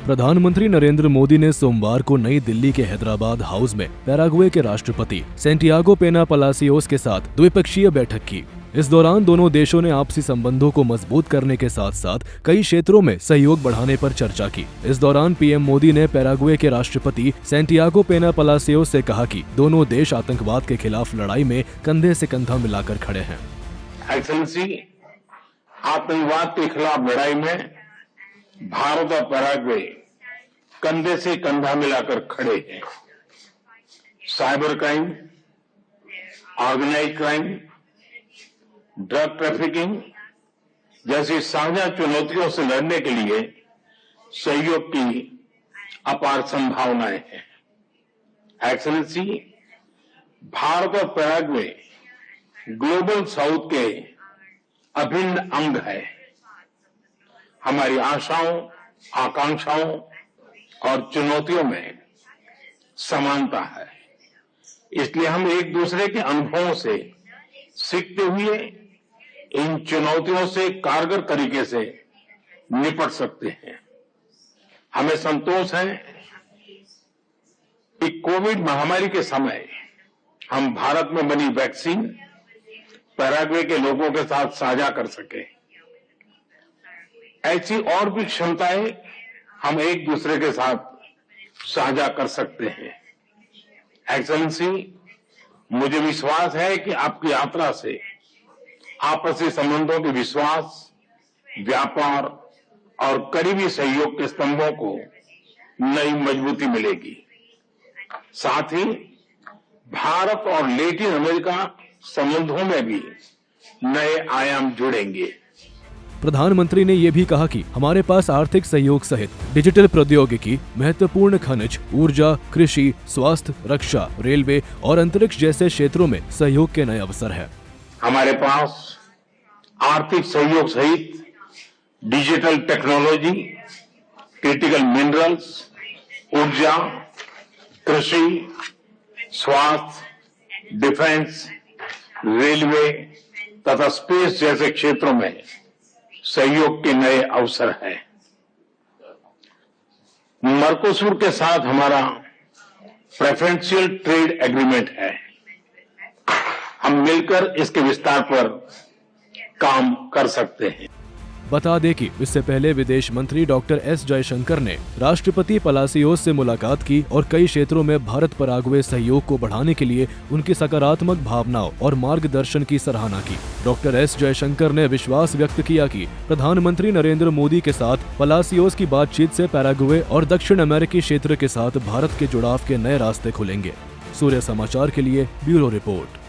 प्रधानमंत्री नरेंद्र मोदी ने सोमवार को नई दिल्ली के हैदराबाद हाउस में पैराग्वे के राष्ट्रपति सैंटियागो पेना पलासियोस के साथ द्विपक्षीय बैठक की। इस दौरान दोनों देशों ने आपसी संबंधों को मजबूत करने के साथ साथ कई क्षेत्रों में सहयोग बढ़ाने पर चर्चा की। इस दौरान पीएम मोदी ने पैराग्वे के राष्ट्रपति सैंटियागो पेना पलासियोस से कहा कि दोनों देश आतंकवाद के खिलाफ लड़ाई में कंधे से कंधा मिलाकर खड़े हैं। एक्सेलेंसी, आतंकवाद के खिलाफ लड़ाई में भारत और पैराग्वे कंधे से कंधा मिलाकर खड़े हैं। Cyber crime, organised crime, drug trafficking जैसी साझा चुनौतियों से लड़ने के लिए सहयोग की अपार संभावनाएं हैं। एक्सेलेंसी, भारत और पैराग्वे ग्लोबल साउथ के अभिन्न अंग है। हमारी आशाओं, आकांक्षाओं और चुनौतियों में समानता है। इसलिए हम एक दूसरे के अनुभवों से सीखते हुए इन चुनौतियों से कारगर तरीके से निपट सकते हैं। हमें संतोष है कि कोविड महामारी के समय हम भारत में बनी वैक्सीन पैराग्वे के लोगों के साथ साझा कर सके। ऐसी और भी क्षमताएं हम एक दूसरे के साथ साझा कर सकते हैं। एक्सेलेंसी, मुझे विश्वास है कि आपकी यात्रा से आपसी संबंधों के विश्वास, व्यापार और करीबी सहयोग के स्तंभों को नई मजबूती मिलेगी। साथ ही भारत और लैटिन अमेरिका संबंधों में भी नए आयाम जुड़ेंगे। प्रधानमंत्री ने ये भी कहा कि हमारे पास आर्थिक सहयोग सहित डिजिटल प्रौद्योगिकी, महत्वपूर्ण खनिज, ऊर्जा, कृषि, स्वास्थ्य, रक्षा, रेलवे और अंतरिक्ष जैसे क्षेत्रों में सहयोग के नए अवसर हैं। हमारे पास आर्थिक सहयोग सहित डिजिटल टेक्नोलॉजी, क्रिटिकल मिनरल्स, ऊर्जा, कृषि, स्वास्थ्य, डिफेंस, रेलवे तथा स्पेस जैसे क्षेत्रों में सहयोग के नए अवसर हैं। मर्कोसुर के साथ हमारा प्रेफरेंशियल ट्रेड एग्रीमेंट है। हम मिलकर इसके विस्तार पर काम कर सकते हैं। बता दें कि इससे पहले विदेश मंत्री डॉक्टर एस जयशंकर ने राष्ट्रपति पलासियोस से मुलाकात की और कई क्षेत्रों में भारत पैराग्वे सहयोग को बढ़ाने के लिए उनकी सकारात्मक भावनाओं और मार्गदर्शन की सराहना की। डॉक्टर एस जयशंकर ने विश्वास व्यक्त किया कि प्रधानमंत्री नरेंद्र मोदी के साथ पलासियोस की बातचीत से पैराग्वे और दक्षिण अमेरिकी क्षेत्र के साथ भारत के जुड़ाव के नए रास्ते खुलेंगे। सूर्य समाचार के लिए ब्यूरो रिपोर्ट।